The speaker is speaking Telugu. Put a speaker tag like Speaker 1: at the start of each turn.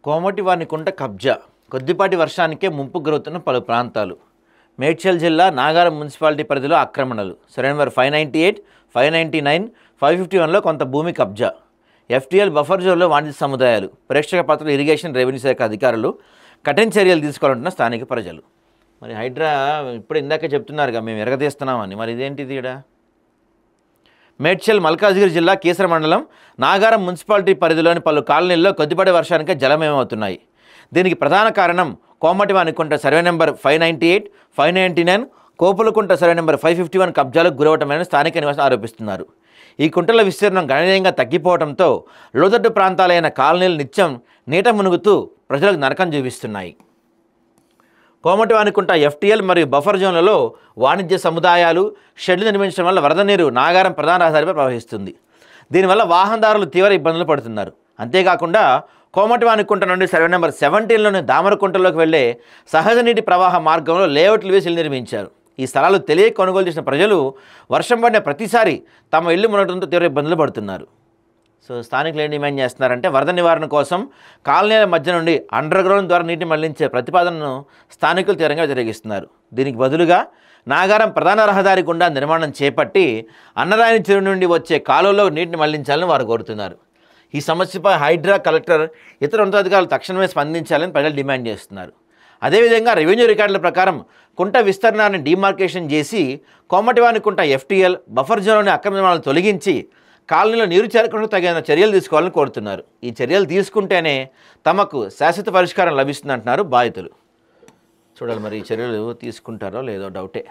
Speaker 1: కోమటివానికుంట కబ్జా కొద్దిపాటి వర్షానికే ముంపుకు గురవుతున్న పలు ప్రాంతాలు. మేడ్చల్ జిల్లా నాగారం మున్సిపాలిటీ పరిధిలో ఆక్రమణలు. సర్వే నెంబర్ 598, 599, 551లో కొంత భూమి కబ్జా. ఎఫ్టీఎల్ బఫర్ జోన్లో వాణిజ్య సముదాయాలు. ప్రేక్షక పాత్రలు ఇరిగేషన్ రెవెన్యూ శాఖ అధికారులు కఠిన చర్యలు తీసుకోవాలంటున్న స్థానిక ప్రజలు. మరి హైడ్రా ఇప్పుడు ఇందాకే చెప్తున్నారుగా మేము ఎరగదీస్తున్నామని, మరి ఇదేంటిది ఇక్కడ? మేడ్చల్ మల్కాజ్గిరి జిల్లా కీసర మండలం నాగారం మున్సిపాలిటీ పరిధిలోని పలు కాలనీల్లో కొద్దిపాటి వర్షానికే జలమయమవుతున్నాయి. దీనికి ప్రధాన కారణం కోమటివానికుంట సర్వే నెంబర్ 598, 599, కోపులకుంట సర్వే నెంబర్ 551 కబ్జాలకు గురవటమని స్థానిక నివాసులు ఆరోపిస్తున్నారు. ఈ కుంటల విస్తీర్ణం గణనీయంగా తగ్గిపోవడంతో లోతట్టు ప్రాంతాలైన కాలనీలు నిత్యం నీట మునుగుతూ ప్రజలకు నరకం చూపిస్తున్నాయి. కోమటివానికుంట ఎఫ్టీఎల్ మరియు బఫర్ జోన్లలో వాణిజ్య సముదాయాలు, షెడ్లు నిర్మించడం వల్ల వరద నీరు నాగారం ప్రధాన రహదారిపై ప్రవహిస్తుంది. దీనివల్ల వాహనదారులు తీవ్ర ఇబ్బందులు పడుతున్నారు. అంతేకాకుండా కోమటివానికుంట నుండి సర్వే నెంబర్ 17లోని దామరకుంటలోకి వెళ్లే సహజ నీటి ప్రవాహ మార్గంలో లేఅవుట్లు వేసి ఇల్లు నిర్మించారు. ఈ స్థలాలు తెలియక కొనుగోలు చేసిన ప్రజలు వర్షం పడిన ప్రతిసారి తమ ఇల్లు మునగడంతో తీవ్ర ఇబ్బందులు పడుతున్నారు. సో స్థానికులు ఏం డిమాండ్ చేస్తున్నారంటే వరద నివారణ కోసం కాలనీల మధ్య నుండి అండర్ గ్రౌండ్ ద్వారా నీటిని మళ్లించే ప్రతిపాదనను స్థానికులు తీవ్రంగా వ్యతిరేకిస్తున్నారు. దీనికి బదులుగా నాగారం ప్రధాన రహదారి గుండా నిర్మాణం చేపట్టి అన్నరాయని చెరువు నుండి వచ్చే కాలువలో నీటిని మళ్లించాలని వారు కోరుతున్నారు. ఈ సమస్యపై హైడ్రా, కలెక్టర్, ఇతర ఉన్నతాధికారులు తక్షణమే స్పందించాలని ప్రజలు డిమాండ్ చేస్తున్నారు. అదేవిధంగా రెవెన్యూ రికార్డుల ప్రకారం కుంట విస్తరణాన్ని డిమార్కేషన్ చేసి కోమటివానికుంట ఎఫ్టీఎల్ బఫర్ జోన్లోని అక్రమ నిర్మాణాలను తొలగించి కాలనీలో నీరు చేరకుండా తగిన చర్యలు తీసుకోవాలని కోరుతున్నారు. ఈ చర్యలు తీసుకుంటేనే తమకు శాశ్వత పరిష్కారం లభిస్తుందంటున్నారు బాధితులు. చూడాలి మరి ఈ చర్యలు తీసుకుంటారో లేదో డౌటే.